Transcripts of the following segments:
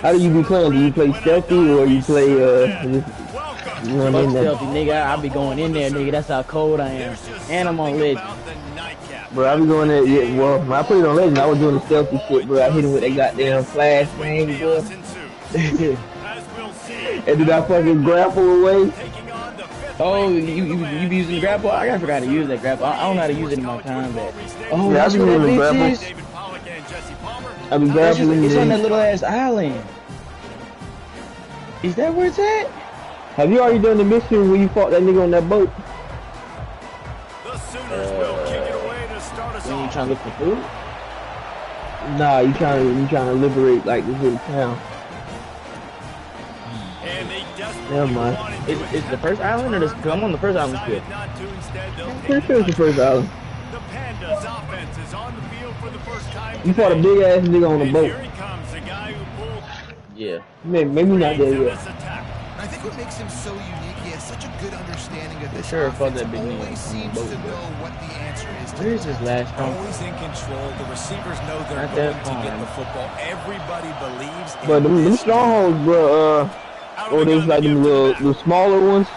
How do you be playing? Do you play stealthy or you play just run in there? Stealthy, nigga. I be going in there, nigga. That's how cold I am. And I'm on legend. Bro, I be going there. Yeah, well, when I put it on legend, I was doing the stealthy shit, bro. I hit him with that goddamn flash thing, bro. And did I fucking grapple away? Oh, you be using the grapple? I forgot to use that grapple. I don't know how to use it in my combat. Oh, yeah, I be using the grapple. I be grappling. It's on that little ass island. Is that where it's at? Have you already done the mission where you fought that nigga on that boat? When you trying to look for food? Nah, you trying to liberate like this little town. Never mind. Is the first island or this? Cause I'm on the first island still. I'm pretty sure it's the first island. You fought a big ass nigga on the boat. Yeah. Maybe not there yet. I think what makes him so unique, he has such a good understanding of this. Sure, fought that big nigga always seems to know what the answer is. Where is his last strong? Always in control. The receivers know they're going to get the football. Everybody believes. But them strongholds, bro. Or there's like them little smaller ones.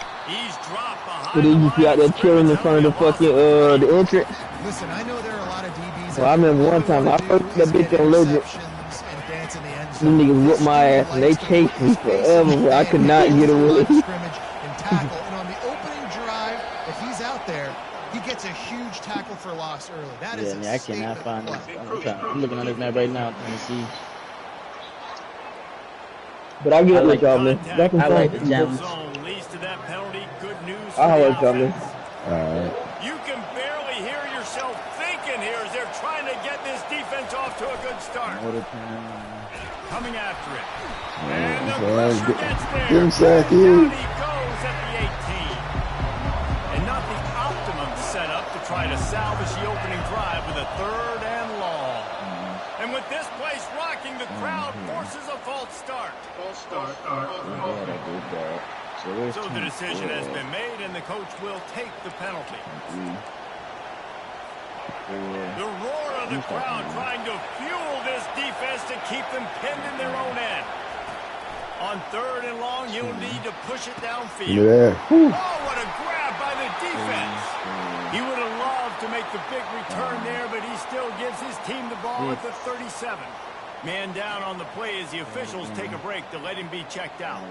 So they just be out there chilling in front of the fucking the entrance. Listen, I know there are a lot of DBs. Well, I remember one time I first that bitch on legend. Them niggas whooped my ass and they chased me forever, but I could not get away. And on the opening drive, if he's out there, he gets a huge tackle for loss early. That is I cannot find this. I'm looking on this map right now trying to see. But I get it with y'all, man. I like the challenge. I like y'all, man. Alright. You can barely hear yourself thinking here as they're trying to get this defense off to a good start. Coming after it. And the pressure gets there. Give him sack, Down he goes at the 18. And not the optimum setup to try to salvage the opening drive with a 3rd and long. And with this place rocking, the crowd forces a false start. So the decision has been made, and the coach will take the penalty. The roar of the crowd trying to fuel this defense to keep them pinned in their own end. On 3rd and long, he'll need to push it downfield. Oh, what a grab by the defense. He would have loved to make the big return there, but he still gives his team the ball at the 37. Man down on the play as the officials take a break to let him be checked out.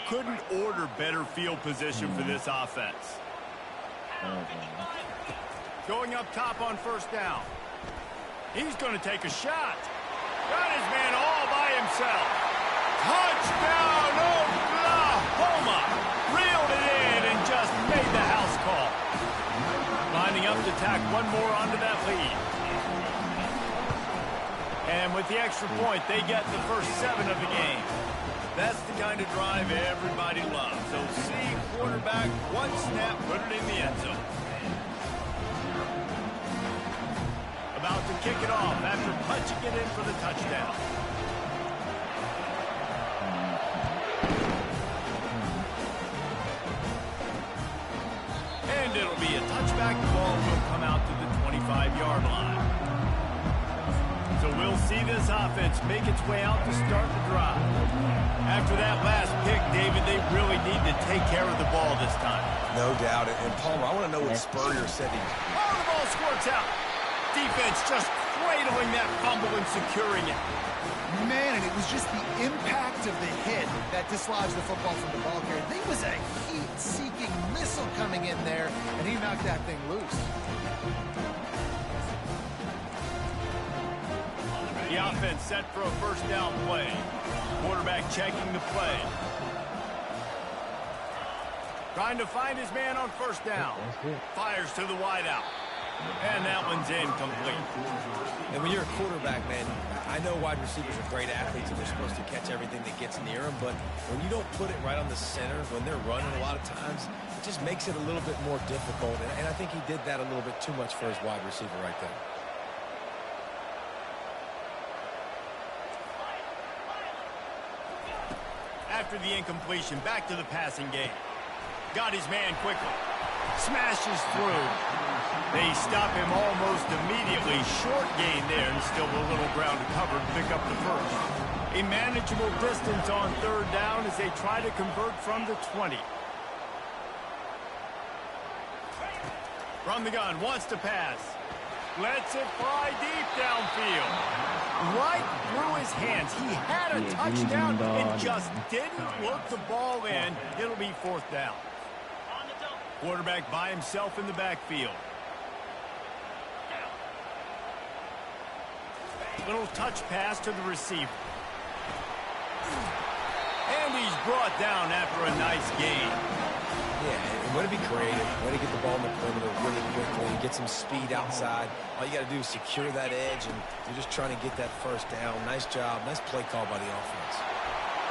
Couldn't order better field position for this offense. Going up top on 1st down. He's going to take a shot. Got his man all by himself. Touchdown, Oklahoma. Reeled it in and just made the house call. Lining up to tack one more onto that lead. And with the extra point, they get the first 7 of the game. That's the kind of drive everybody loves. So see quarterback, one snap, put it in the end zone. About to kick it off after punching it in for the touchdown. And it'll be a touchback. The ball will come out to the 25-yard line. So we'll see this offense make its way out to start the drive. After that last pick, David, they really need to take care of the ball this time. No doubt. And Palmer, I want to know what Spurrier said. Oh, the ball squirts out. Defense just cradling that fumble and securing it. Man, and it was just the impact of the hit that dislodged the football from the ball carrier. There was a heat-seeking missile coming in there, and he knocked that thing loose. The offense set for a 1st down play. Quarterback checking the play. Trying to find his man on 1st down. Fires to the wideout. And that one's incomplete. And when you're a quarterback, man, I know wide receivers are great athletes and they're supposed to catch everything that gets near them, but when you don't put it right on the center, when they're running a lot of times, it just makes it a little bit more difficult. And I think he did that a little bit too much for his wide receiver right there. After the incompletion, back to the passing game. Got his man quickly. Smashes through. They stop him almost immediately. Short gain there, and still a little ground to cover to pick up the first. A manageable distance on third down as they try to convert from the 20. From the gun, wants to pass. Lets it fly deep downfield. Right through his hands. He had a touchdown and just didn't look the ball in. It'll be fourth down. Quarterback by himself in the backfield. Little touch pass to the receiver. And he's brought down after a nice gain. Yeah, and way to be creative, way to get the ball in the perimeter really quickly, get some speed outside. All you got to do is secure that edge, and you're just trying to get that first down. Nice job, nice play call by the offense.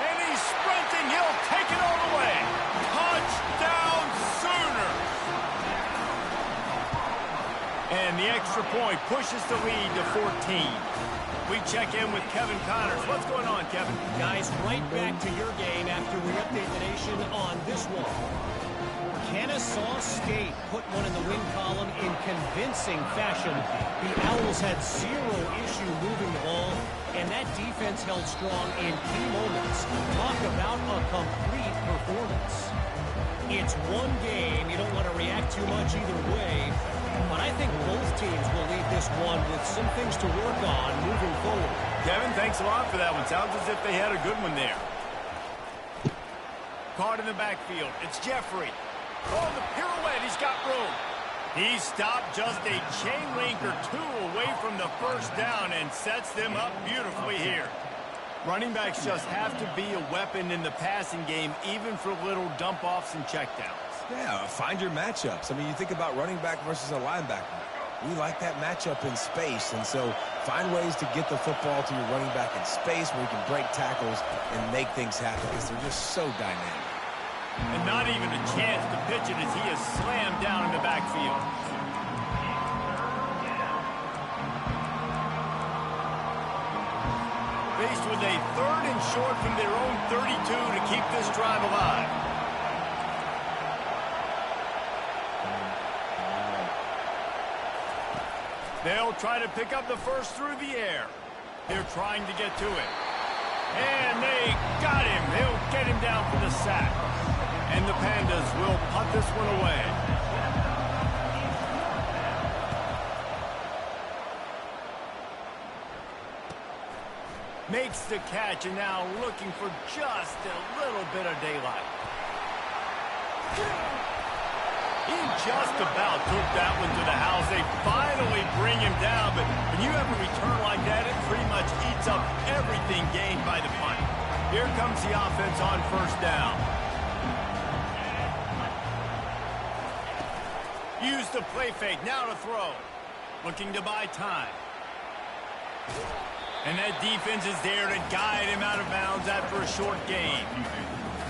And he's sprinting, he'll take it all the way. Touchdown Sooners! And the extra point pushes the lead to 14. We check in with Kevin Connors. What's going on, Kevin? Guys, right back to your game after we update the nation on this one. Kennesaw State put one in the win column in convincing fashion. The Owls had zero issue moving the ball, and that defense held strong in key moments. Talk about a complete performance. It's one game. You don't want to react too much either way, but I think both teams will leave this one with some things to work on moving forward. Kevin, thanks a lot for that one. Sounds as if they had a good one there. Caught in the backfield. It's Jeffrey. Oh, the pirouette. He's got room. He stopped just a chain link or two away from the first down and sets them up beautifully here. Running backs just have to be a weapon in the passing game, even for little dump-offs and checkdowns. Yeah, find your matchups. I mean, you think about running back versus a linebacker. We like that matchup in space, and so find ways to get the football to your running back in space where you can break tackles and make things happen because they're just so dynamic. And not even a chance to pitch it as he is slammed down in the backfield. Faced with a third and short from their own 32 to keep this drive alive. They'll try to pick up the first through the air. They're trying to get to it. And they got him. They'll get him down for the sack. And the Pandas will punt this one away. Makes the catch and now looking for just a little bit of daylight. He just about took that one to the house. They finally bring him down, but when you have a return like that, it pretty much eats up everything gained by the punt. Here comes the offense on first down. Use the play fake, now to throw. Looking to buy time. And that defense is there to guide him out of bounds after a short gain.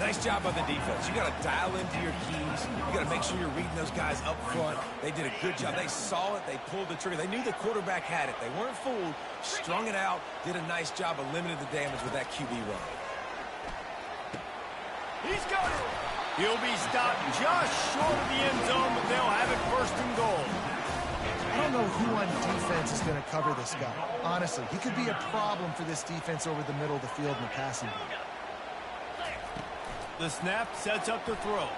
Nice job by the defense. You got to dial into your keys. You got to make sure you're reading those guys up front. They did a good job. They saw it. They pulled the trigger. They knew the quarterback had it. They weren't fooled. Strung it out. Did a nice job of limiting the damage with that QB run. He's got it. He'll be stopped just short of the end zone, but they'll have it first and goal. I don't know who on defense is going to cover this guy. Honestly, he could be a problem for this defense over the middle of the field in the passing game. The snap sets up the throw.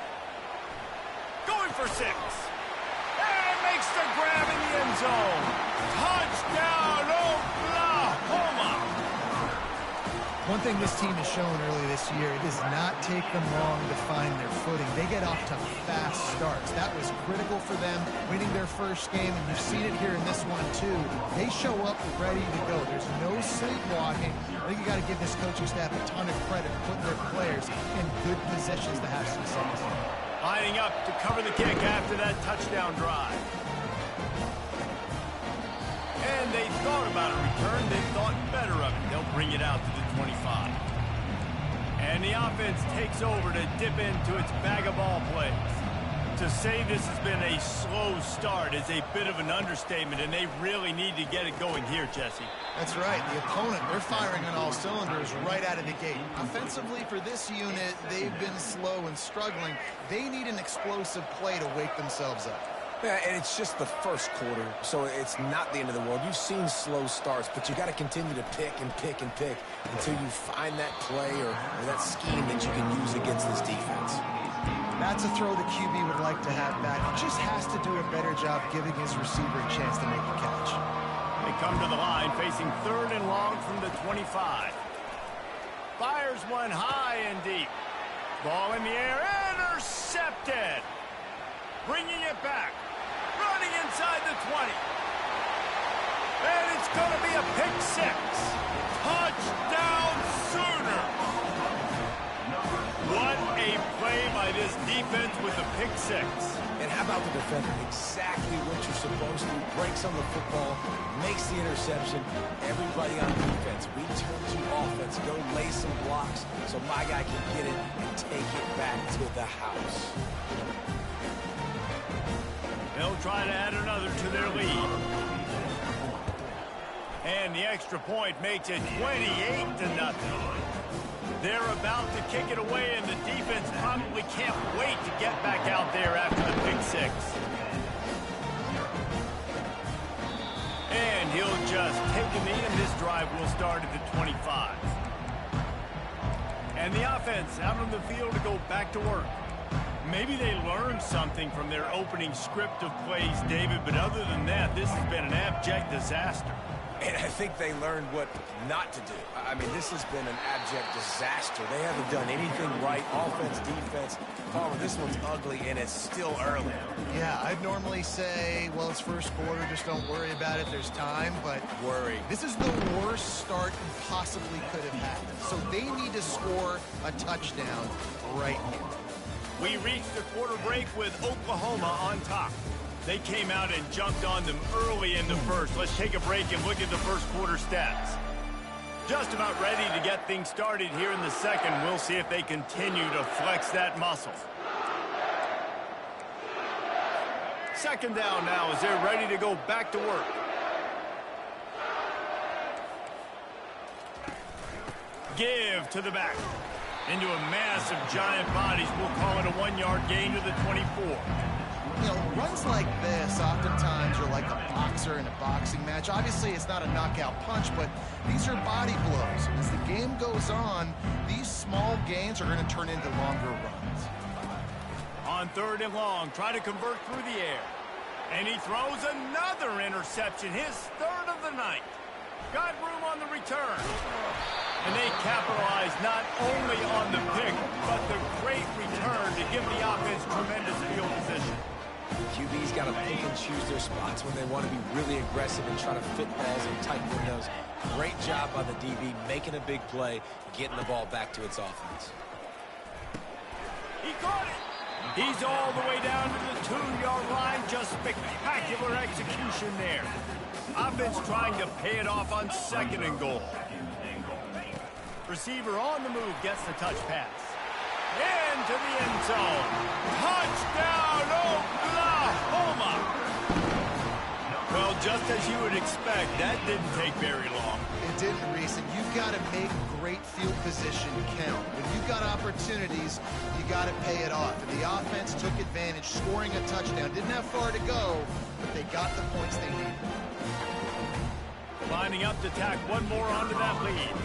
Going for 6. And makes the grab in the end zone. Touchdown, Oklahoma! One thing this team has shown earlier this year, it does not take them long to find their footing. They get off to fast starts. That was critical for them, winning their first game, and you've seen it here in this one too. They show up ready to go. There's no sleepwalking. I think you got to give this coaching staff a ton of credit for putting their players in good positions to have success. Lining up to cover the kick after that touchdown drive. And they thought about a return. They thought better of it. They'll bring it out to the 25. And the offense takes over to dip into its bag of ball plays. To say this has been a slow start is a bit of an understatement, and they really need to get it going here, Jesse. That's right. The opponent, they're firing on all cylinders right out of the gate. Offensively, for this unit, they've been slow and struggling. They need an explosive play to wake themselves up. Yeah, and it's just the first quarter, so it's not the end of the world. You've seen slow starts, but you got to continue to pick and pick and pick until you find that play or that scheme that you can use against this defense. That's a throw the QB would like to have back. He just has to do a better job giving his receiver a chance to make a catch. They come to the line facing 3rd and long from the 25. Fires one high and deep. Ball in the air, intercepted. Bringing it back. Running inside the 20. And it's going to be a pick 6. Touchdown Sooner. What a play by this defense with a pick 6. And how about the defender? Exactly what you're supposed to. Breaks on the football, makes the interception. Everybody on defense, return to offense. Go lay some blocks so my guy can get it and take it back to the house. They'll try to add another to their lead. And the extra point makes it 28-0. They're about to kick it away, and the defense probably can't wait to get back out there after the pick 6. And he'll just take a knee, and this drive will start at the 25. And the offense out on the field to go back to work. Maybe they learned something from their opening script of plays, David, but other than that, this has been an abject disaster. And I think they learned what not to do. I mean, this has been an abject disaster. They haven't done anything right, offense, defense. Palmer, this one's ugly, and it's still early. Yeah, I'd normally say, well, it's first quarter, just don't worry about it, there's time, but Worry. this is the worst start you possibly could have had. So they need to score a touchdown right here. We reached the quarter break with Oklahoma on top. They came out and jumped on them early in the first. Let's take a break and look at the first quarter stats. Just about ready to get things started here in the second. We'll see if they continue to flex that muscle. Second down now as they're ready to go back to work. Give to the back. Into a mass of giant bodies. We'll call it a 1-yard gain to the 24. You know, runs like this oftentimes are like a boxer in a boxing match. Obviously, it's not a knockout punch, but these are body blows. As the game goes on, these small gains are going to turn into longer runs. On 3rd and long, try to convert through the air. And he throws another interception, his 3rd of the night. Got room on the return. And they capitalize not only on the pick, but the great return to give the offense tremendous field position. QB's got to pick and choose their spots when they want to be really aggressive and try to fit balls in tight windows. Great job by the DB making a big play, getting the ball back to its offense. He caught it. He's all the way down to the 2-yard line. Just spectacular execution there. Offense trying to pay it off on 2nd and goal. Receiver on the move gets the touch pass. Into the end zone. Touchdown, Oklahoma! Well, just as you would expect, that didn't take very long. It didn't, Reese, and you've got to make great field position count. When you've got opportunities, you got to pay it off. And the offense took advantage, scoring a touchdown. Didn't have far to go, but they got the points they needed. Lining up to tack one more onto that lead.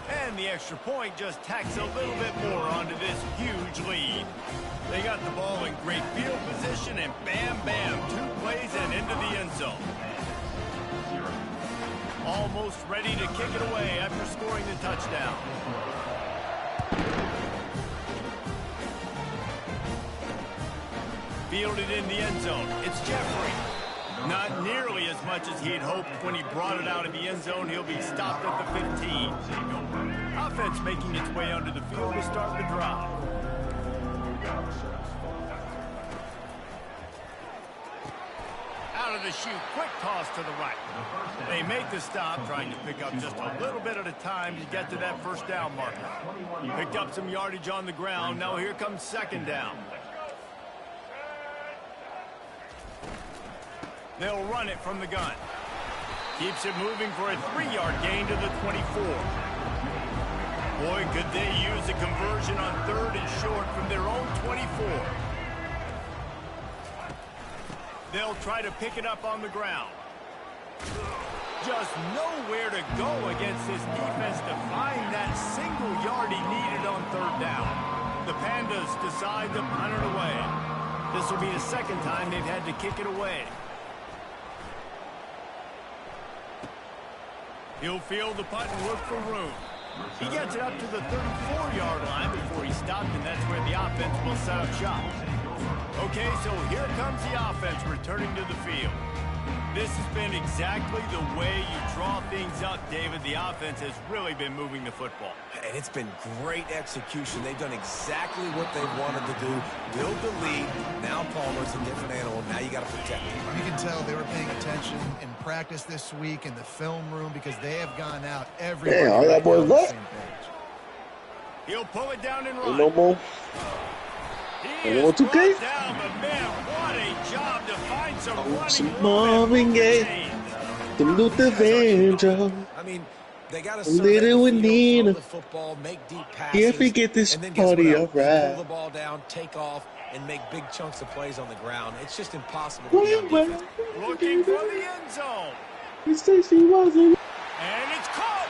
And the extra point just tacks a little bit more onto this huge lead. They got the ball in great field position, and bam, bam, 2 plays and into the end zone. Almost ready to kick it away after scoring the touchdown. Fielded in the end zone. It's Jeffrey. Not nearly as much as he had hoped when he brought it out of the end zone. He'll be stopped at the 15. Offense making its way onto the field to start the drive. Out of the chute, quick toss to the right. They make the stop, trying to pick up just a little bit at a time to get to that first down marker. Picked up some yardage on the ground. Now here comes 2nd down. They'll run it from the gun. Keeps it moving for a 3-yard gain to the 24. Boy, could they use a conversion on 3rd and short from their own 24. They'll try to pick it up on the ground. Just nowhere to go against this defense to find that single yard he needed on third down. The Pandas decide to punt it away. This will be the second time they've had to kick it away. He'll field the punt and look for room. He gets it up to the 34-yard line before he stopped, and that's where the offense will set up shop. Okay, so here comes the offense returning to the field. This has been exactly the way you draw things up, David. The offense has really been moving the football. And it's been great execution. They've done exactly what they wanted to do. Build the lead. Now Palmer's a different animal. Now you got to protect him. You can tell they were paying attention in practice this week in the film room because they have gone out every day. All that boys left. He'll pull it down and run. No more. He is brought down, but man, what a job to find some running room. Some Luther Vandross. I mean, they got to little we need the football, make deep passes. If we get this and then party all all right. pull the ball down, take off, and make big chunks of plays on the ground. It's just impossible to be on defense. Looking for the end zone. You say she wasn't. And it's caught.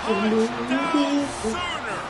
Touchdown Sooner.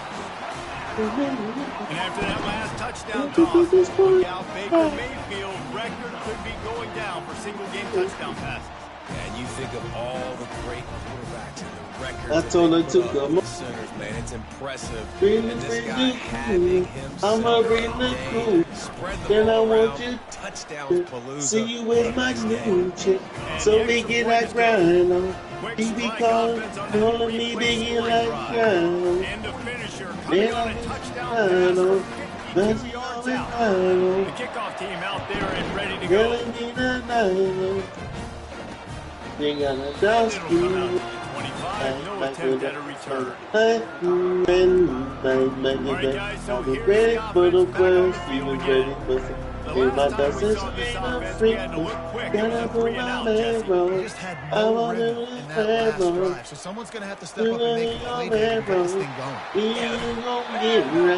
And after that last touchdown toss, look out, Baker Mayfield record could be going down for single-game touchdown passes. And you think of all the great quarterbacks and the records That's all that it they took put up them. with Sooners, man. It's impressive. Bring And the this guy bring having the himself I'ma bring a the day, crew. spread the Then I ball want around, you touchdowns, Palooza. See you with my Day. new chick. So we get that grind on. He be calling me biggie like grind. And the finisher coming Then on I a be touchdown grind pass on. for That's 52 all yards we out. grind The on. kickoff team out there and ready to Girl, go. I need a night. They got a It'll dust come out to the 25, no attempt at a return. All right, guys, so here's the offense back on the field again. The last time we saw this offense, we had to look quick. It was a 3-and-out, Jesse. He just had no rhythm in that last drive. So someone's going to have to step up and make a play there to get this thing going.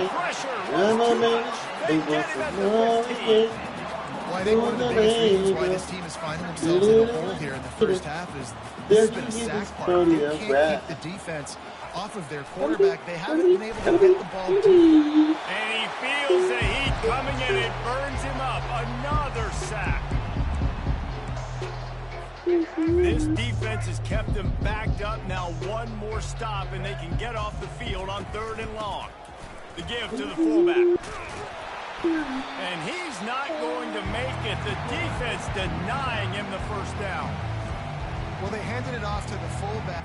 Pressure, they get him at the 15. Well, I think one of the biggest reasons why this team is finding themselves in the hole here in the first half is this has been a sack part. They can't keep the defense off of their quarterback. They haven't been able to get the ball deep. And he feels the heat coming and it burns him up. Another sack. This defense has kept them backed up. Now one more stop and they can get off the field on 3rd and long. The give to the fullback. And he's not going to make it. The defense denying him the first down. Well, they handed it off to the fullback.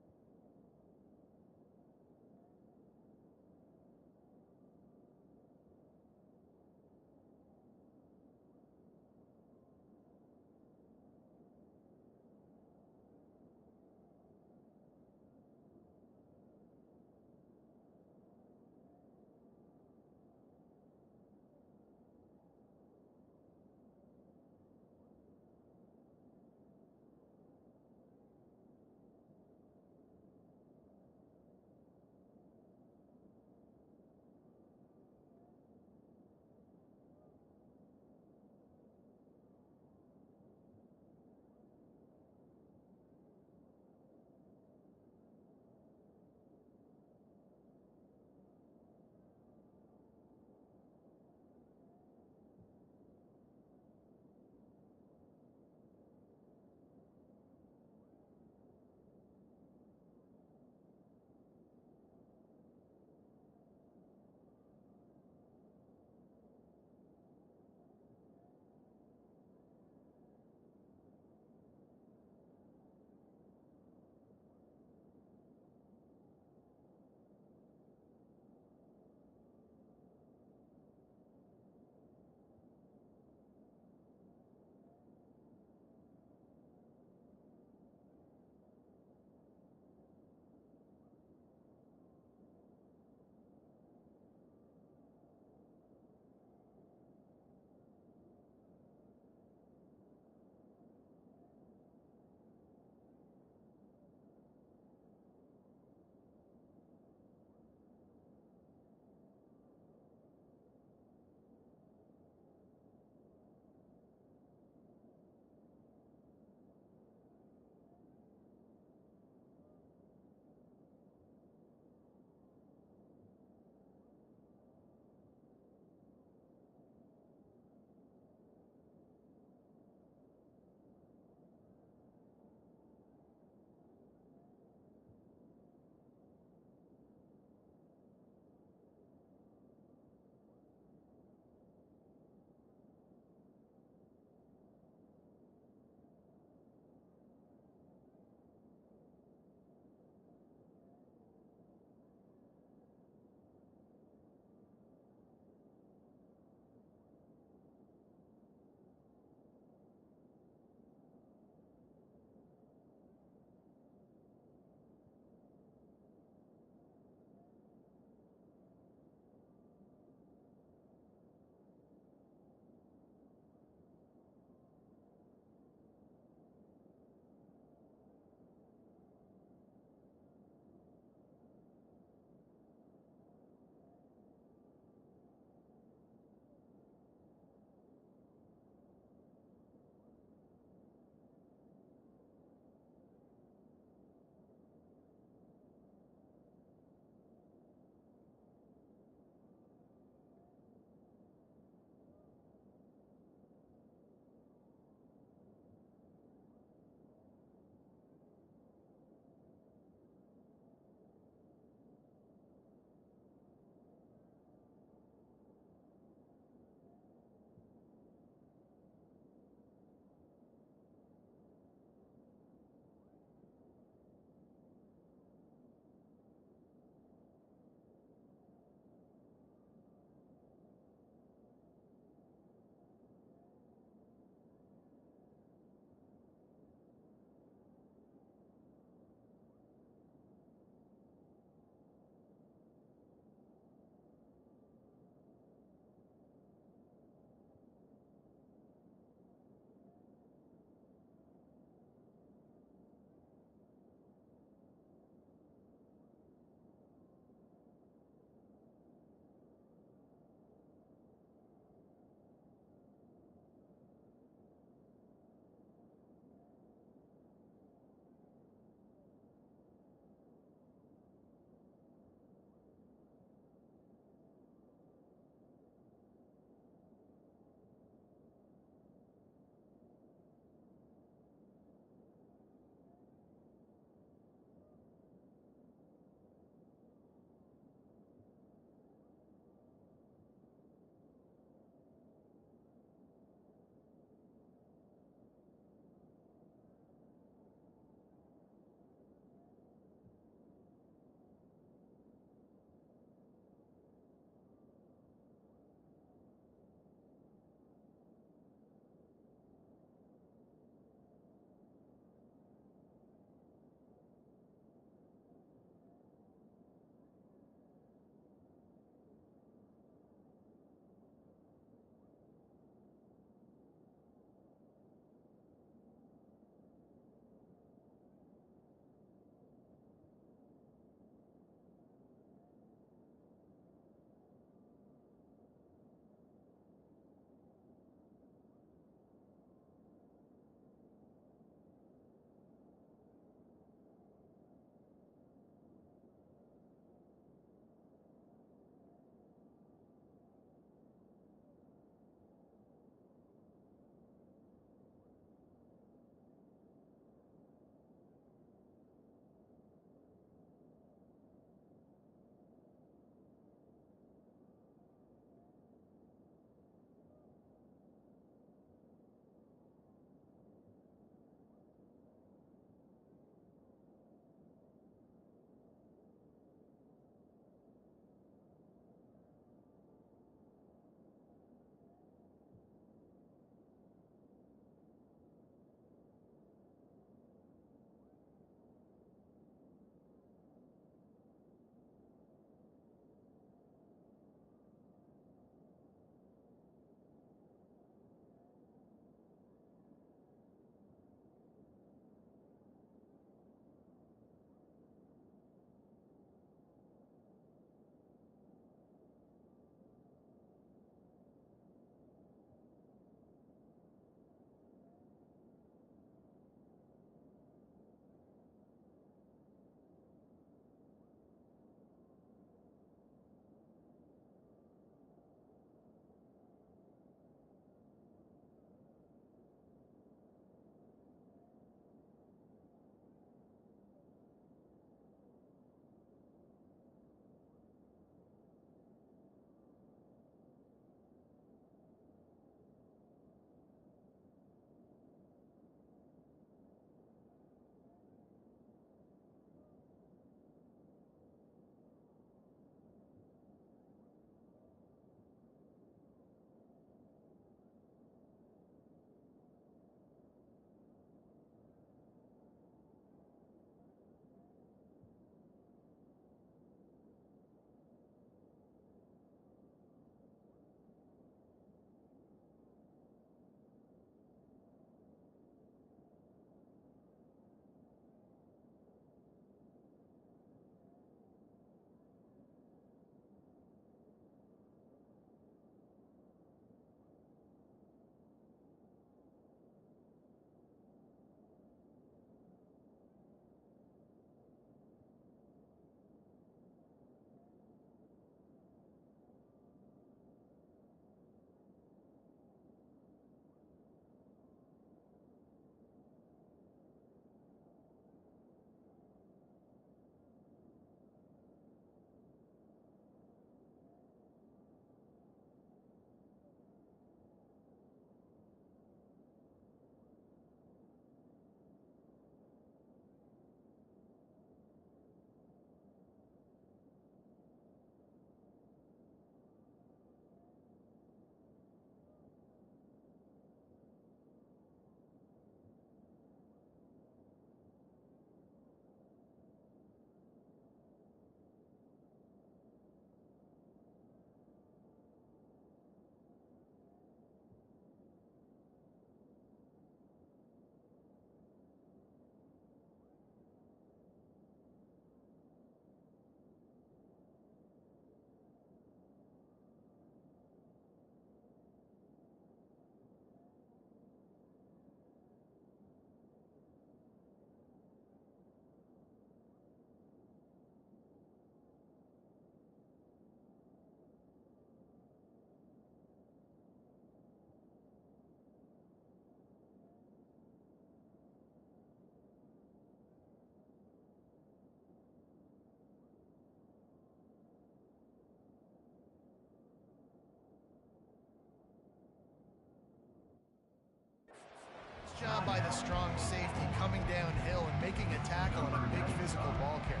a strong safety coming downhill and making a tackle on a big physical ball carrier.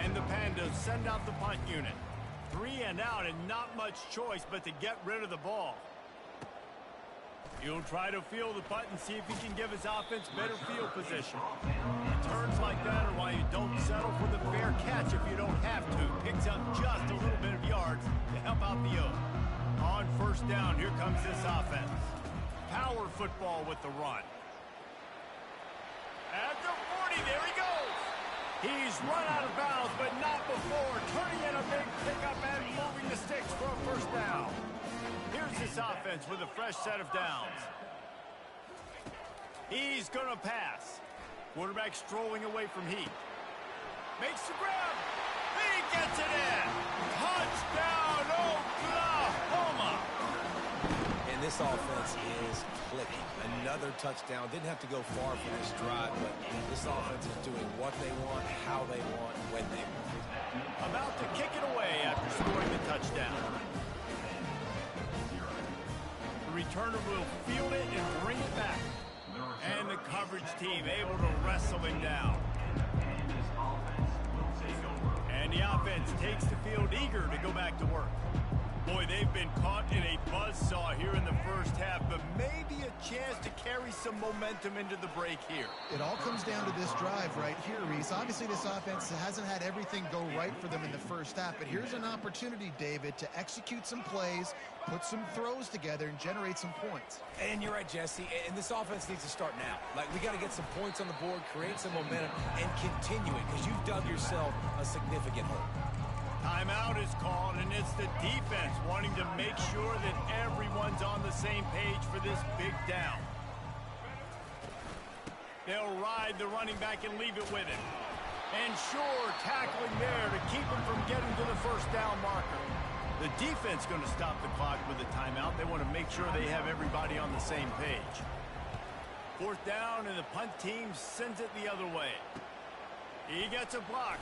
And the Pandas send out the punt unit. 3 and out and not much choice but to get rid of the ball. He'll try to field the punt and see if he can give his offense better field position. Returns like that are why you don't settle for the fair catch if you don't have to. Picks up just a little bit of yards to help out the Oak. On first down, here comes this offense. Power football with the run. At the 40, there he goes. He's run out of bounds, but not before. Turning in a big pickup and moving the sticks for a first down. Here's this offense with a fresh set of downs. He's going to pass. Quarterback strolling away from Heath. Makes the grab. He gets it in. Touchdown, Oklahoma. And this offense is clicking. Another touchdown. Didn't have to go far for this drive, but this offense is doing what they want, how they want, when they want. About to kick it away after scoring the touchdown. The returner will field it and bring it back. And the coverage team able to wrestle him down. And the offense takes the field eager to go back to work. Boy, they've been caught in a buzzsaw here in the first half, but maybe a chance to carry some momentum into the break here. It all comes down to this drive right here, Reese. Obviously, this offense hasn't had everything go right for them in the first half, but here's an opportunity, David, to execute some plays, put some throws together, and generate some points. And you're right, Jesse, and this offense needs to start now. Like, we got to get some points on the board, create some momentum, and continue it, because you've dug yourself a significant hole. Timeout is called, and it's the defense wanting to make sure that everyone's on the same page for this big down. They'll ride the running back and leave it with him. And sure, tackling there to keep him from getting to the first down marker. The defense going to stop the clock with a timeout. They want to make sure they have everybody on the same page. Fourth down, and the punt team sends it the other way. He gets a block.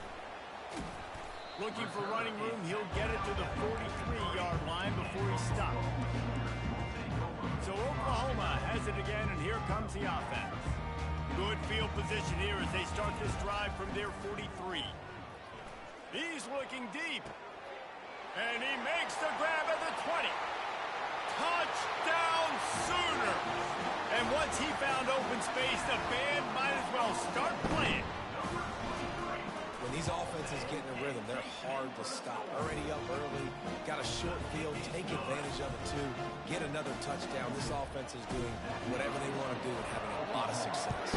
Looking for running room, he'll get it to the 43-yard line before he stops. So Oklahoma has it again, and here comes the offense. Good field position here as they start this drive from their 43. He's looking deep. And he makes the grab at the 20. Touchdown Sooners! And once he found open space, the band might as well start playing. When these offenses get in a rhythm, they're hard to stop. Already up early, got a short field, take advantage of it too, get another touchdown. This offense is doing whatever they want to do and having a lot of success.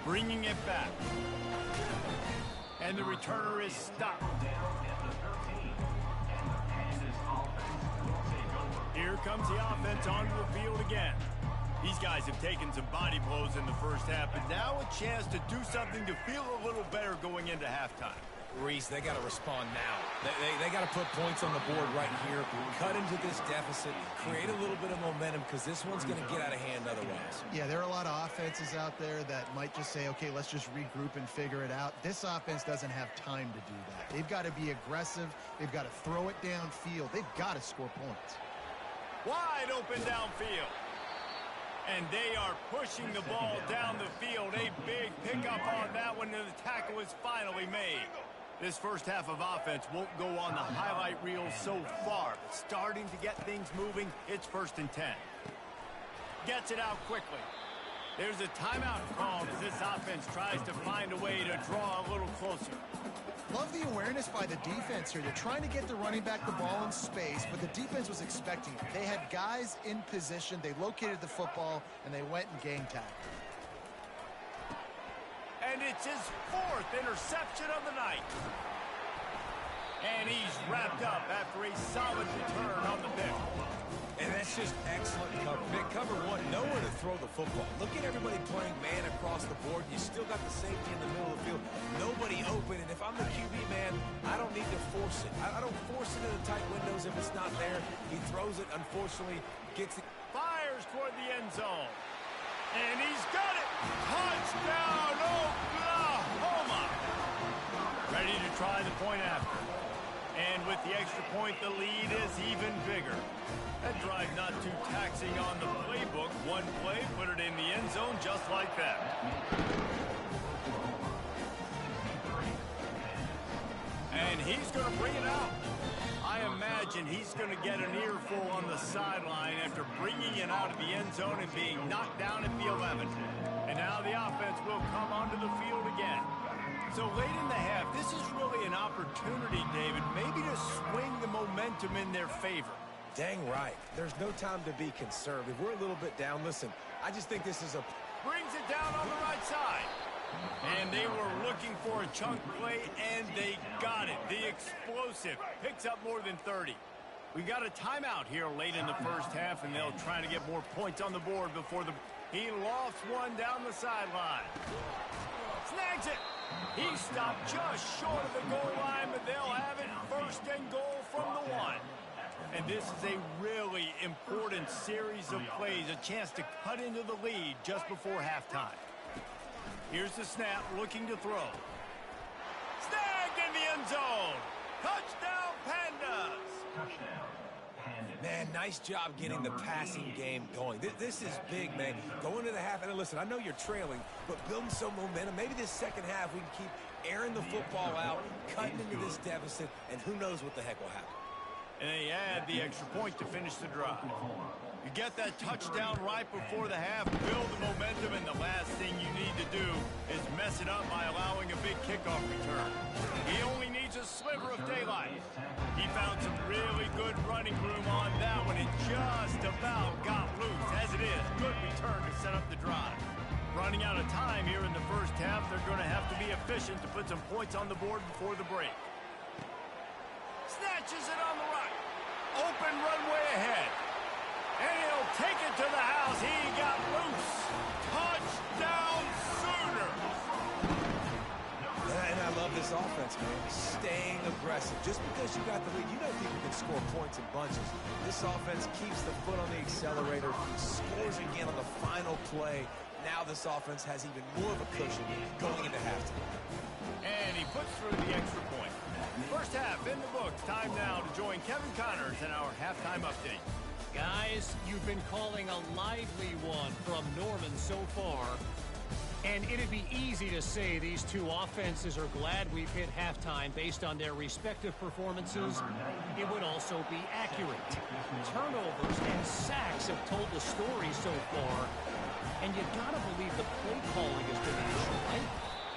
Bringing it back. And the returner is stopped. Here comes the offense onto the field again. These guys have taken some body blows in the first half, but now a chance to do something to feel a little better going into halftime. Reese, they got to respond now. They got to put points on the board right here, cut into this deficit, create a little bit of momentum, because this one's going to get out of hand otherwise. Yeah, there are a lot of offenses out there that might just say, okay, let's just regroup and figure it out. This offense doesn't have time to do that. They've got to be aggressive. They've got to throw it downfield. They've got to score points. Wide open downfield. And they are pushing the ball down the field. A big pickup on that one, and the tackle is finally made. This first half of offense won't go on the highlight reel so far, but starting to get things moving, it's 1st and 10. Gets it out quickly. There's a timeout called as this offense tries to find a way to draw a little closer. Love the awareness by the defense here. They're trying to get the running back the ball in space, but the defense was expecting it. They had guys in position. They located the football, and they went and gang tackled. And it's his 4th interception of the night. And he's wrapped up after a solid return on the pick. And that's just excellent cover. Big cover one, nowhere to throw the football. Look at everybody playing man across the board. You still got the safety in the middle of the field. Nobody open, and if I'm the QB, man, I don't need to force it. I don't force it into the tight windows if it's not there. He throws it, unfortunately, gets it. Fires toward the end zone. And he's got it. Touchdown, Oklahoma. Ready to try the point after. And with the extra point, the lead is even bigger. That drive not too taxing on the playbook. One play, put it in the end zone just like that. And he's going to bring it out. I imagine he's going to get an earful on the sideline after bringing it out of the end zone and being knocked down at the 11. And now the offense will come onto the field again. So late in the half, this is really an opportunity, David, maybe to swing the momentum in their favor. Dang right. There's no time to be concerned. If we're a little bit down, listen, I just think this is a... Brings it down on the right side. And they were looking for a chunk play, and they got it. The explosive picks up more than 30. We got a timeout here late in the first half, and they'll try to get more points on the board before the... He lofts one down the sideline. Snags it. He stopped just short of the goal line, but they'll have it first and goal from the 1. And this is a really important series of plays, a chance to cut into the lead just before halftime. Here's the snap, looking to throw. Snagged in the end zone. Touchdown, Pandas. Touchdown. Man, nice job getting the passing game going. This is big, man. Go into the half, and listen, I know you're trailing, but building some momentum. Maybe this second half we can keep airing the football out, cutting into this deficit, and who knows what the heck will happen. And they add the extra point to finish the drive. You get that touchdown right before the half, build the momentum, and the last thing you need to do is mess it up by allowing a big kickoff return. He only needs a sliver of daylight. He found some really good running room on that one. It just about got loose. As it is, good return to set up the drive. Running out of time here in the first half, they're going to have to be efficient to put some points on the board before the break. Snatches it on the right. Open runway ahead. And he'll take it to the house. He got loose. Touchdown Sooners. And I love this offense, man. Staying aggressive. Just because you got the lead, you know people can score points in bunches. This offense keeps the foot on the accelerator, scores again on the final play. Now this offense has even more of a cushion going into halftime. And he puts through the extra point. First half in the books. Time now to join Kevin Connors in our halftime update. Guys, you've been calling a lively one from Norman so far. And it'd be easy to say these two offenses are glad we've hit halftime based on their respective performances. It would also be accurate. Turnovers and sacks have told the story so far. And you gotta believe the play calling has been the issue, right?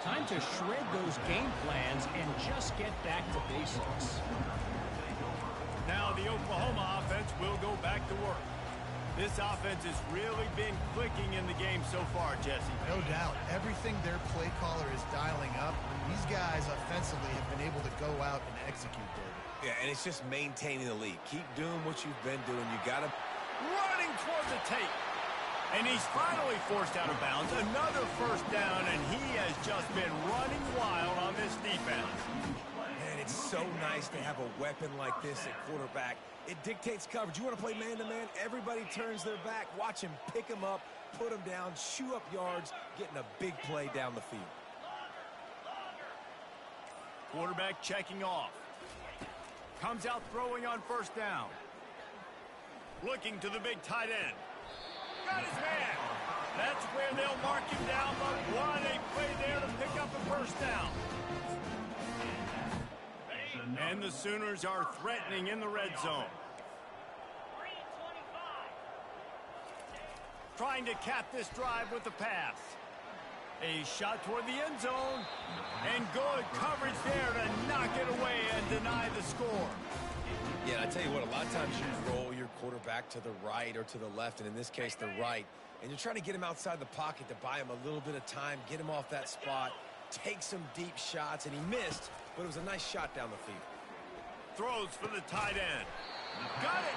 Time to shred those game plans and just get back to basics. Now the Oklahoma offense will go back to work. This offense has really been clicking in the game so far, Jesse. No doubt. Everything their play caller is dialing up, these guys offensively have been able to go out and execute, David. Yeah, and it's just maintaining the lead. Keep doing what you've been doing. You got to... Running toward the tape. And he's finally forced out of bounds. Another first down, and he has just been running wild on this defense. Man, it's so nice to have a weapon like this at quarterback. It dictates coverage. You want to play man-to-man? Everybody turns their back. Watch him pick him up, put him down, shoot up yards, getting a big play down the field. Quarterback checking off. Comes out throwing on first down. Looking to the big tight end. Got his man. That's where they'll mark him down, but what a play there to pick up a first down. And the Sooners are threatening in the red zone. Trying to cap this drive with the pass. A shot toward the end zone. And good coverage there to knock it away and deny the score. Yeah, I tell you what, a lot of times you roll your quarterback to the right or to the left, and in this case, the right. And you're trying to get him outside the pocket to buy him a little bit of time, get him off that spot, take some deep shots, and he missed, but it was a nice shot down the field. Throws for the tight end. Got it.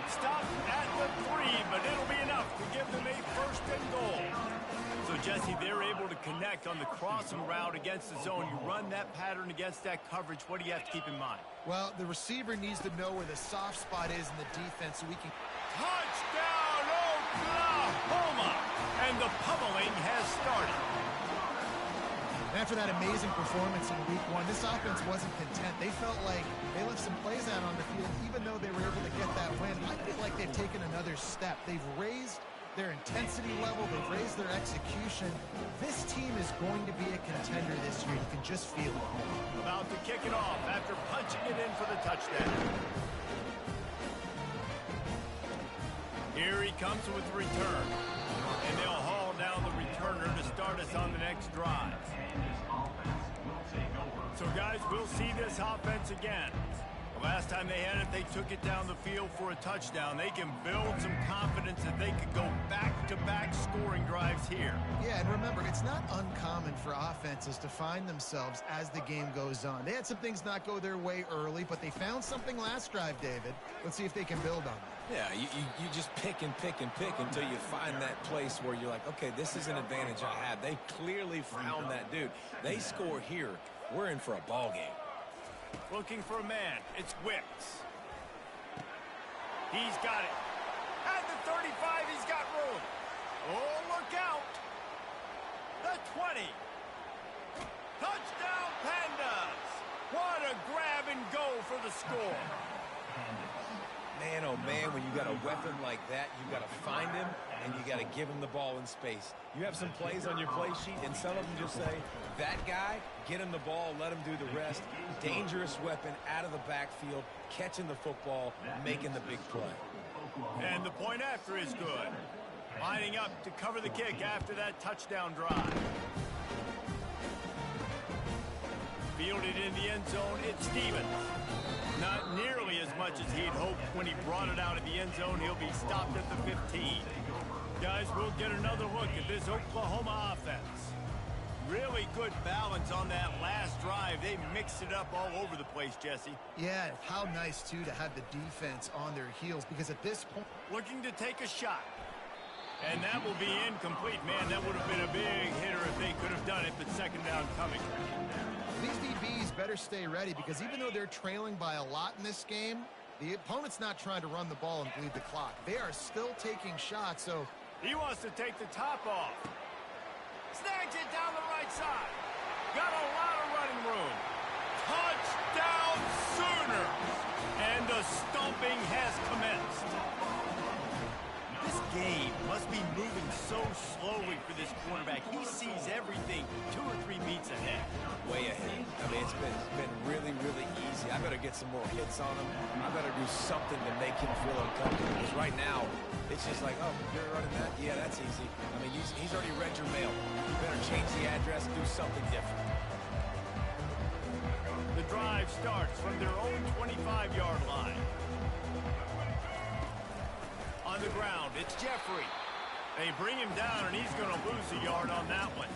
Stopped at the 3, but it'll be enough to give them a first and goal. So, Jesse, they're able to connect on the crossing route against the zone. You run that pattern against that coverage. What do you have to keep in mind? Well, the receiver needs to know where the soft spot is in the defense so we can... Touchdown, Oklahoma! And the pummeling has started. And after that amazing performance in Week 1, this offense wasn't content. They felt like they left some plays out on the field, even though they were able to get that win. I feel like they've taken another step. They've raised their intensity level. They've raised their execution. This team is going to be a contender this year. You can just feel it. About to kick it off after punching it in for the touchdown. Here he comes with the return. And they'll haul down the returner to start us on the next drive. So, guys, we'll see this offense again. The last time they had it, they took it down the field for a touchdown. They can build some confidence that they could go back-to-back scoring drives here. Yeah, and remember, it's not uncommon for offenses to find themselves as the game goes on. They had some things not go their way early, but they found something last drive, David. Let's see if they can build on that. Yeah, you just pick and pick and pick until you find that place where you're like, okay, this is an advantage I have. They clearly found that dude. They score here. We're in for a ball game. Looking for a man. It's Wicks. He's got it. At the 35, he's got room. Oh, look out. The 20. Touchdown, Pandas. What a grab and go for the score. Man, oh man, when you got a weapon like that, you got to find him and you got to give him the ball in space. You have some plays on your play sheet, and some of them just say, that guy, get him the ball, let him do the rest. Dangerous weapon out of the backfield, catching the football, making the big play. And the point after is good. Lining up to cover the kick after that touchdown drive. Fielded in the end zone, it's Stevens. Not nearly as much as he'd hoped when he brought it out of the end zone. He'll be stopped at the 15. Guys, we'll get another look at this Oklahoma offense. Really good balance on that last drive. They mixed it up all over the place, Jesse. Yeah, how nice, too, to have the defense on their heels, because at this point... Looking to take a shot. And that will be incomplete. Man, that would have been a big hitter if they could have done it, but second down coming. These DBs better stay ready, because even though they're trailing by a lot in this game, the opponent's not trying to run the ball and bleed the clock. They are still taking shots, so... He wants to take the top off. Snags it down the right side. Got a lot of running room. Touchdown Sooners! And the stomping has commenced. This game must be moving so slowly for this quarterback. He sees everything 2 or 3 beats ahead. Way ahead. I mean, it's been really, really easy. I better get some more hits on him. I better do something to make him feel uncomfortable. Because right now, it's just like, oh, you're running that? Yeah, that's easy. I mean, he's already read your mail. You better change the address, do something different. The drive starts from their own 25-yard line. On the ground, it's Jeffrey. They bring him down, and he's going to lose a yard on that one.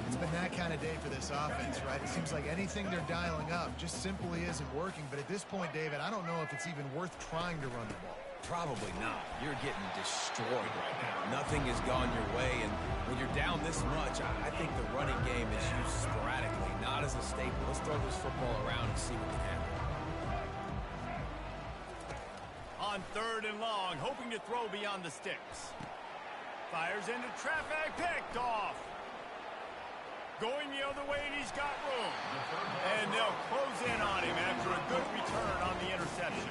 It's been that kind of day for this offense, right? It seems like anything they're dialing up just simply isn't working. But at this point, David, I don't know if it's even worth trying to run the ball. Probably not. You're getting destroyed right now. Nothing has gone your way, and when you're down this much, I think the running game is used sporadically, not as a staple. Let's throw this football around and see what can happen. On 3rd and long, hoping to throw beyond the sticks. Fires into traffic, picked off. Going the other way, and he's got room. And they'll close in on him after a good return on the interception.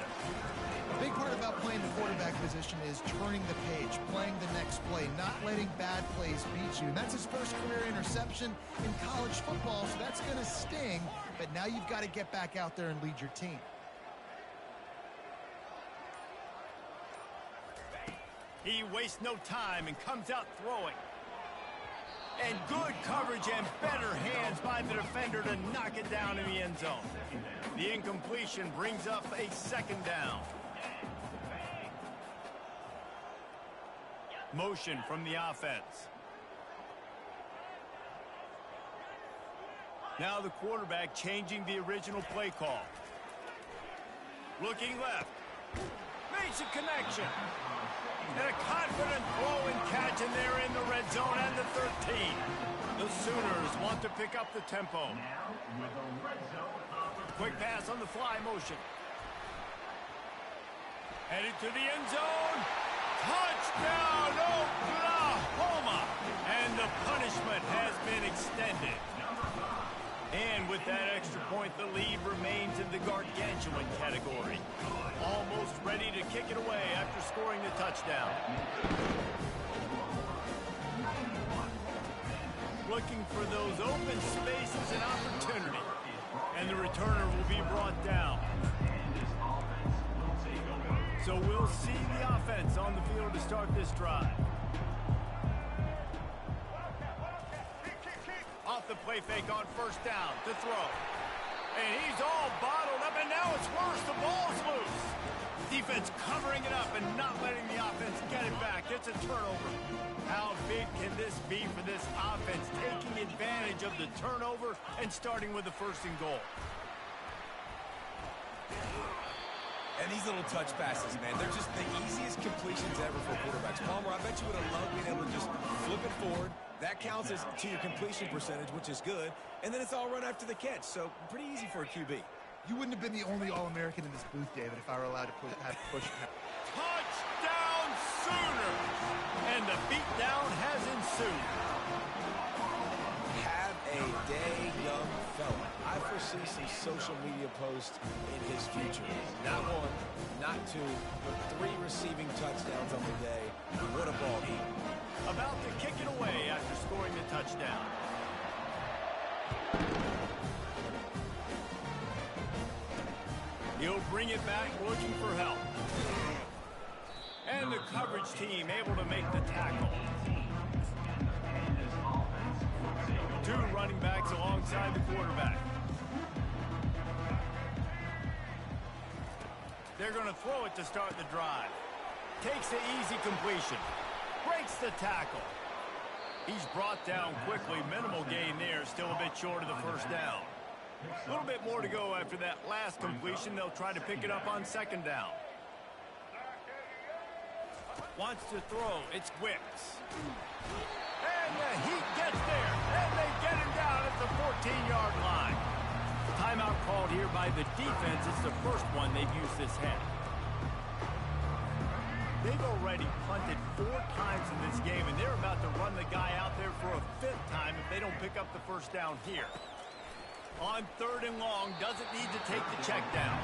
A big part about playing the quarterback position is turning the page, playing the next play, not letting bad plays beat you. And that's his first career interception in college football, so that's going to sting. But now you've got to get back out there and lead your team. He wastes no time and comes out throwing. And good coverage and better hands by the defender to knock it down in the end zone. The incompletion brings up a 2nd down. Motion from the offense. Now the quarterback changing the original play call. Looking left. Makes a connection. And a confident throw and catch, and they're in the red zone and the 13. The Sooners want to pick up the tempo. Quick pass on the fly motion. Headed to the end zone. Touchdown, Oklahoma! And the punishment has been extended. And with that extra point, the lead remains in the gargantuan category. Almost ready to kick it away after scoring the touchdown. Looking for those open spaces and opportunity. And the returner will be brought down. So we'll see the offense on the field to start this drive. Off the play fake on first down to throw. And he's all bottled up, and now it's worse. The ball's loose. Defense covering it up and not letting the offense get it back. It's a turnover. How big can this be for this offense, taking advantage of the turnover and starting with the 1st and goal? And these little touch passes, man, they're just the easiest completions ever for quarterbacks. Palmer, I bet you would have loved being able to just flip it forward. That counts as to your completion percentage, which is good. And then it's all run after the catch, so pretty easy for a QB. You wouldn't have been the only All-American in this booth, David, if I were allowed to push. Touchdown Sooners! And the beatdown has ensued. Have a day, young fella. I foresee some social media posts in his future. Not 1, not 2, but 3 receiving touchdowns on the day. What a ball game. About to kick it away after scoring the touchdown. He'll bring it back looking for help. And the coverage team able to make the tackle. 2 running backs alongside the quarterback. They're going to throw it to start the drive. Takes the easy completion. Breaks the tackle. He's brought down quickly. Minimal gain there. Still a bit short of the 1st down. A little bit more to go after that last completion. They'll try to pick it up on 2nd down. Wants to throw. It's Wicks. And the Heat gets there. And they get him down at the 14-yard line. Timeout called here by the defense. It's the first one they've used this half. They've already punted 4 times in this game, and they're about to run the guy out there for a 5th time if they don't pick up the 1st down here. On 3rd and long, doesn't need to take the check down.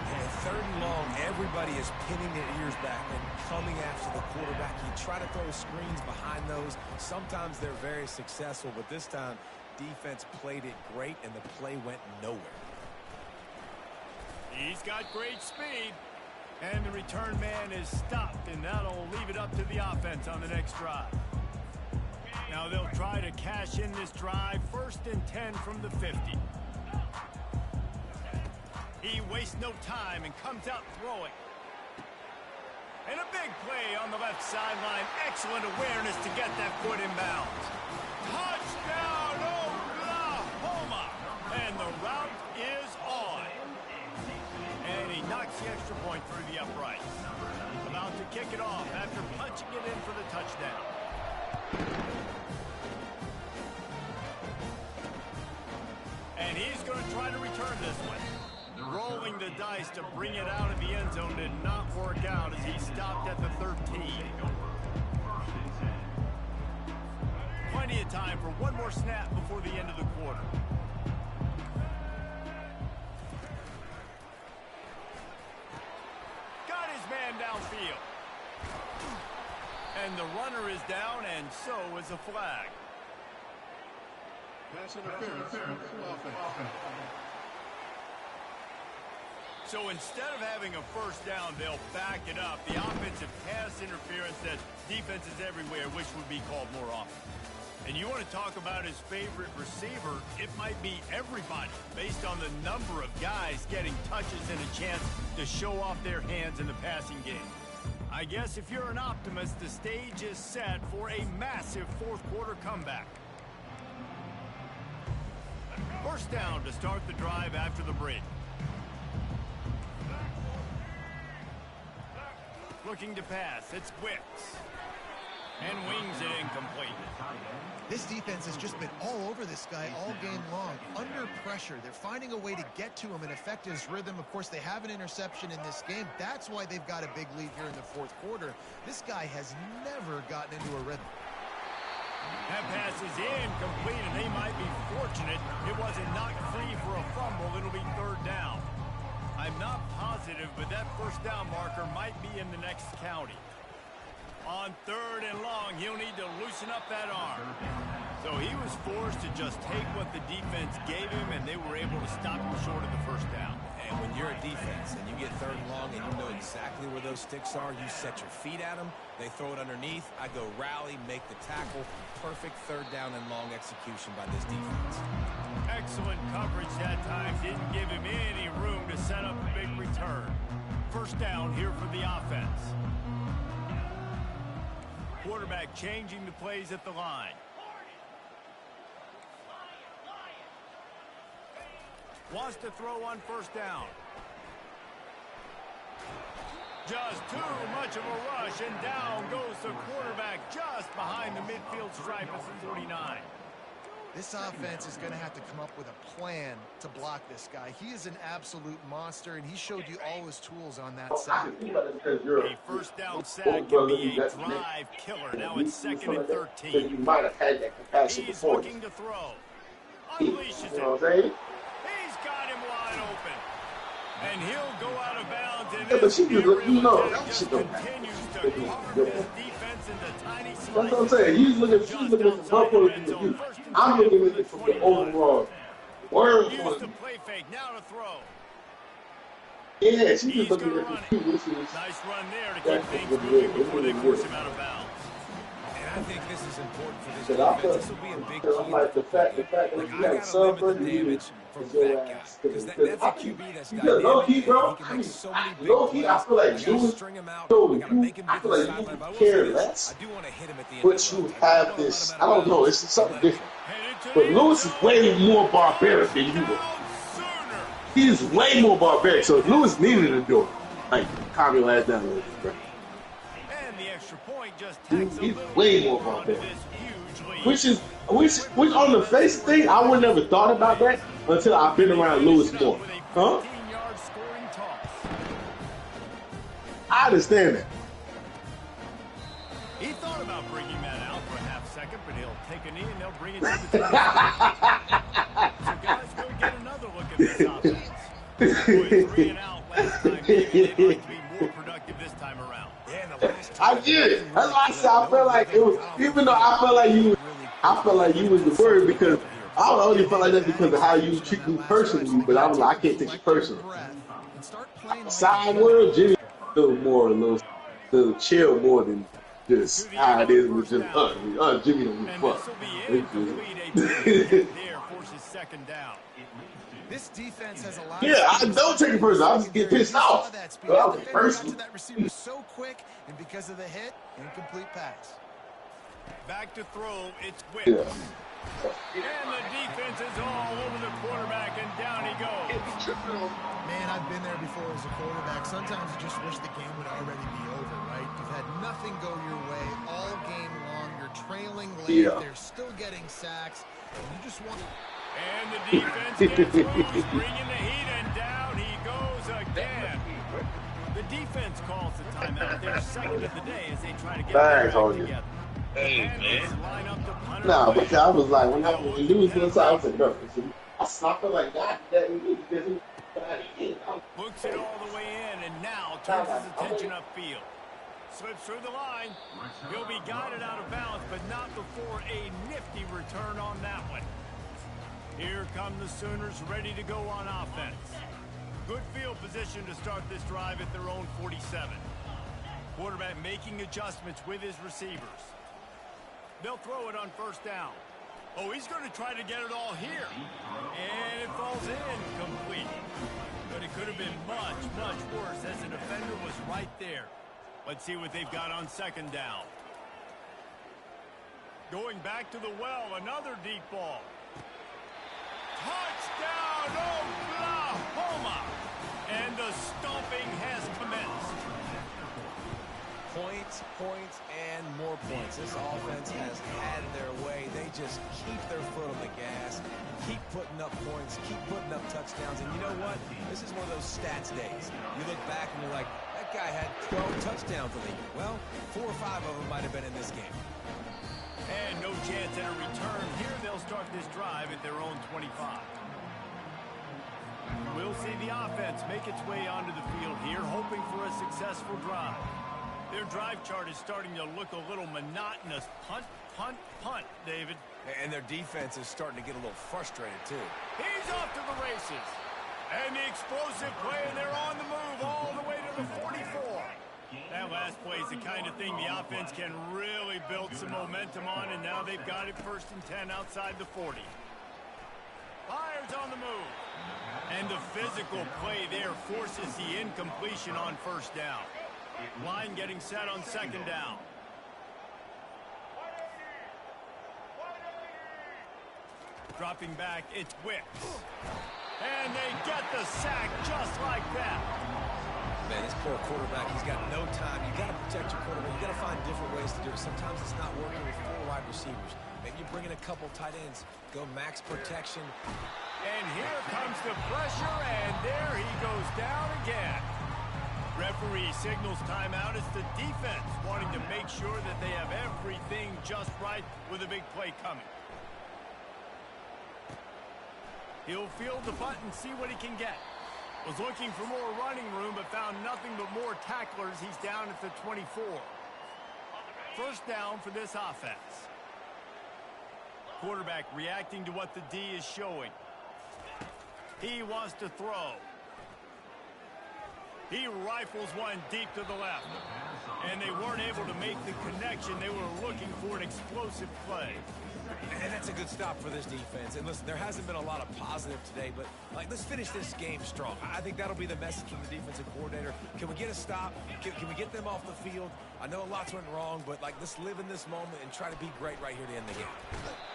And 3rd and long, everybody is pinning their ears back and coming after the quarterback. You try to throw screens behind those. Sometimes they're very successful, but this time, defense played it great, and the play went nowhere. He's got great speed. And the return man is stopped, and that'll leave it up to the offense on the next drive. Now they'll try to cash in this drive. 1st and 10 from the 50. He wastes no time and comes out throwing. And a big play on the left sideline. Excellent awareness to get that foot in bounds. Touchdown, Oklahoma! And the route is on. And he knocks the extra point through the uprights. About to kick it off after punching it in for the touchdown. And he's going to try to return this one. Rolling the dice to bring it out of the end zone did not work out as he stopped at the 13. Plenty of time for one more snap before the end of the quarter. Man downfield. And the runner is down, and so is a flag. Pass interference. So instead of having a 1st down, they'll back it up. The offensive pass interference that defenses everywhere wish would be called more often. And you want to talk about his favorite receiver, it might be everybody, based on the number of guys getting touches and a chance to show off their hands in the passing game. I guess if you're an optimist, the stage is set for a massive 4th quarter comeback. 1st down to start the drive after the break. Looking to pass, it's Wicks. And wings it incomplete. This defense has just been all over this guy all game long. Under pressure. They're finding a way to get to him and affect his rhythm. Of course, they have an interception in this game. That's why they've got a big lead here in the 4th quarter. This guy has never gotten into a rhythm. That pass is incomplete, and they might be fortunate it wasn't for a fumble, it'll be third down. I'm not positive, but that first down marker might be in the next county. On third and long, he'll need to loosen up that arm. So he was forced to just take what the defense gave him, and they were able to stop him short of the first down. And when you're a defense and you get third and long and you know exactly where those sticks are, you set your feet at them, they throw it underneath, I go rally, make the tackle. Perfect third down and long execution by this defense. Excellent coverage that time. Didn't give him any room to set up a big return. First down here for the offense. Quarterback changing the plays at the line. Wants to throw on first down. Just too much of a rush, and down goes the quarterback just behind the midfield stripe at 49. This offense is going to have to come up with a plan to block this guy. He is an absolute monster, and he showed you all his tools on that side. A first down sack can be a drive killer. Now it's 2nd and 13. You might have had that capacity He's before. looking to throw. Unleashes You know it. what I'm saying? He's got him wide open. And he'll go out of bounds. And Yeah, but she just, you know, that just shit don't matter. continues to carve this defense into tiny slices. That's what I'm saying. She's looking at her point of view. I'm looking at it from the overall word Use point. the play fake. Now to throw. Yeah, she's He's just looking gonna at run the it. two. This is Nice run there to That's keep things what moving it is. before they It force is. him out of bounds. And I think this is important for this Because I defense. This will be a big key. I'm like the fact that Like, you I got gotta sub limit the damage from that guy. Because that's a QB that's dynamic. low key, bro. He can make so many big Low key, I plays. feel like I gotta Lewis. string him out. So I gotta make him I get feel to the like sideline. you But I will care say this, less, I do want to hit him at the end but of the you road. have this. I don't know. It's something different. But Lewis is way more barbaric than you were. He's way more barbaric. So if Lewis needed to do it, like, calm your ass down a little bit, bro. And the extra point just tacks a He's little way bit more onto barbaric. this huge lead. Which on the face thing, I would never thought about that until I've been around Lewis more. Huh? 15-yard scoring toss. I understand that. He thought about bringing that out for a half second, but he'll take a knee and they'll bring it to the table. So guys, go get another look at this offense. Boy, 3 and out last time. Maybe they'd like to be more productive this time around. Yeah, and the last I get it. That's why I said I felt like it was, even though I felt like you was the word, because I only felt like that because of how you treat me personally, but I was like, I can't take it personally. Side world, Jimmy a little chill more than just how it is with just Jimmy don't give And a this will fuck. be incomplete. A there forces second down. This defense has a lot. Yeah, I don't take it personally. I just get pissed off. But I was personal. That receiver so quick, and because of the hit, incomplete pass. Back to throw, it's Witt. Yeah. And the defense is all over the quarterback, and down he goes. Man, I've been there before as a quarterback. Sometimes you just wish the game would already be over, right? You've had nothing go your way all game long. You're trailing late. Yeah. They're still getting sacks. And you just want to... And the defense gets through, bringing the heat, and down he goes again. The defense calls the timeout. They're second of the day as they try to get their act together. Nah, but I was like, when Lewis was outside, I was like, bro, I feel like that because he looks it all the way in, and now turns his attention upfield. Slips through the line. He'll be guided out of bounds, but not before a nifty return on that one. Here come the Sooners ready to go on offense. Good field position to start this drive at their own 47. Quarterback making adjustments with his receivers. They'll throw it on first down. Oh, he's going to try to get it all here. And it falls in complete. But it could have been much, much worse as the defender was right there. Let's see what they've got on second down. Going back to the well, another deep ball. Touchdown, Oklahoma! And the stomping has commenced. Points, and more points. This offense has had their way. They just keep their foot on the gas, keep putting up points, keep putting up touchdowns. And you know what? This is one of those stats days. You look back and you're like, that guy had 12 touchdowns in the year. Well, 4 or 5 of them might have been in this game. And no chance at a return. Here they'll start this drive at their own 25. We'll see the offense make its way onto the field here, hoping for a successful drive. Their drive chart is starting to look a little monotonous. Punt, punt, punt, David. And their defense is starting to get a little frustrated, too. He's off to the races. And the explosive play, and they're on the move all the way to the 44. That last play is the kind of thing the offense can really build some momentum on, and now they've got it 1st and 10 outside the 40. Fires on the move. And the physical play there forces the incompletion on 1st down. Line getting set on 2nd down. Dropping back, it's Wicks. And they get the sack just like that. Man, this poor quarterback, he's got no time. You got to protect your quarterback. You got to find different ways to do it. Sometimes it's not working with 4 wide receivers. Maybe you bring in a couple tight ends, go max protection. And here comes the pressure, and there he goes down again. Referee signals timeout. It's the defense wanting to make sure that they have everything just right with a big play coming. He'll field the punt and see what he can get. Was looking for more running room, but found nothing but more tacklers. He's down at the 24. 1st down for this offense. Quarterback reacting to what the D is showing. He wants to throw. He rifles one deep to the left. And they weren't able to make the connection. They were looking for an explosive play. And that's a good stop for this defense. And listen, there hasn't been a lot of positive today, but let's finish this game strong. I think that'll be the message from the defensive coordinator. Can we get a stop? Can we get them off the field? I know lots went wrong, but let's live in this moment and try to be great right here to end the game.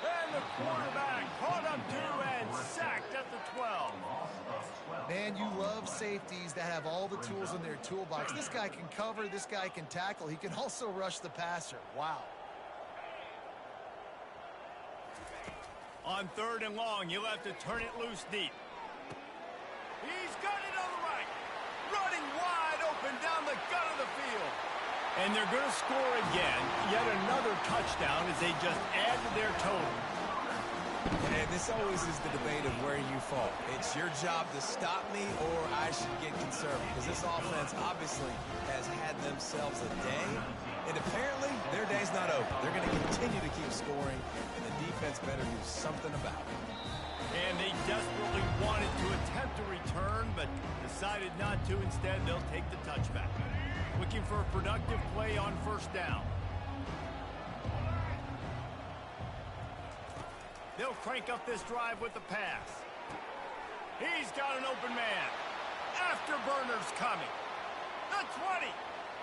And the quarterback caught up to and sacked at the 12. Man, you love safeties that have all the tools in their toolbox. This guy can cover, this guy can tackle. He can also rush the passer. Wow. On 3rd and long, you'll have to turn it loose deep. He's got it on the right. Running wide open down the gut of the field. And they're going to score again. Yet another touchdown as they just add to their total. And this always is the debate of where you fall. It's your job to stop me or I should get conservative. Because this offense obviously has had themselves a day. And apparently their day's not over. They're going to continue to keep scoring. And the defense better do something about it. And they desperately wanted to attempt a return, but decided not to. Instead, they'll take the touchback. Looking for a productive play on 1st down. They'll crank up this drive with the pass. He's got an open man. Afterburner's coming. The 20.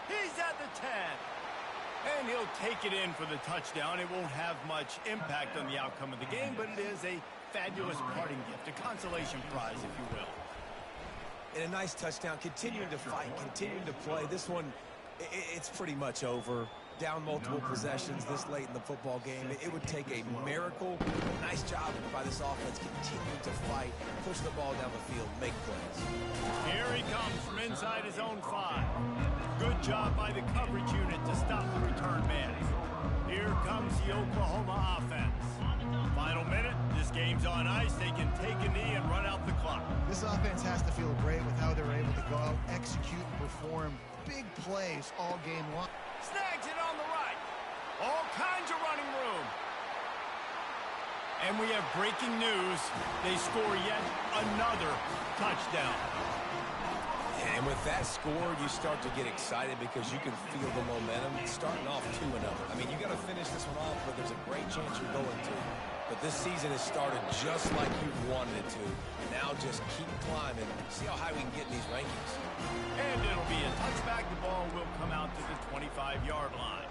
He's at the 10. And he'll take it in for the touchdown. It won't have much impact on the outcome of the game, but it is a fabulous parting gift, a consolation prize, if you will. And a nice touchdown, continuing to fight, continuing to play. This one, it's pretty much over. Down multiple possessions this late in the football game. It would take a miracle. Nice job by this offense, continuing to fight, push the ball down the field, make plays. Here he comes from inside his own 5. Good job by the coverage unit to stop the return man. Here comes the Oklahoma offense. Final minute, this game's on ice. They can take a knee and run out the clock. This offense has to feel great with how they're able to go out, execute, and perform big plays all game long. Snags it on the right. All kinds of running room. And we have breaking news. They score yet another touchdown. And with that score, you start to get excited because you can feel the momentum starting off 2-0. I mean, you got to finish this one off, but there's a great chance you're going to. But this season has started just like you wanted it to. Now just keep climbing. See how high we can get in these rankings. And it'll be a touchback. The ball will come out to the 25-yard line.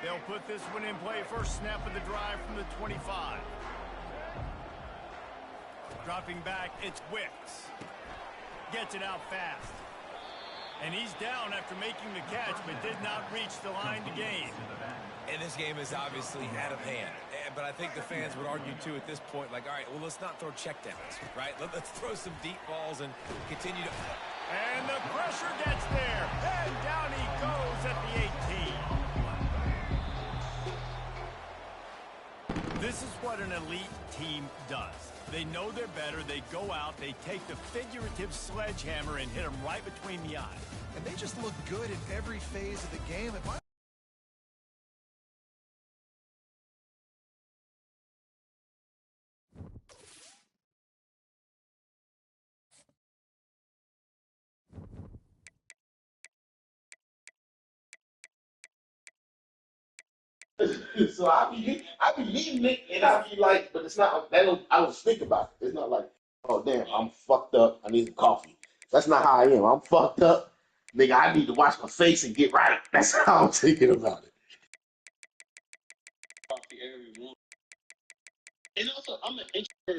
They'll put this one in play. First snap of the drive from the 25. Dropping back, it's Wicks. Gets it out fast. And he's down after making the catch, but did not reach the line to gain. And this game is obviously out of hand. But I think the fans would argue, too, at this point, like, all right, well, let's not throw checkdowns, right? Let's throw some deep balls and continue to... And the pressure gets there. And down he goes at the 18. This is what an elite team does. They know they're better. They go out. They take the figurative sledgehammer and hit them right between the eyes. And they just look good in every phase of the game. So I be eating it, and I be like, but it's not. I don't think about it. It's not like, oh damn, I'm fucked up. I need some coffee. That's not how I am. I'm fucked up, nigga. I need to wash my face and get right. That's how I'm thinking about it. And also, I'm an introvert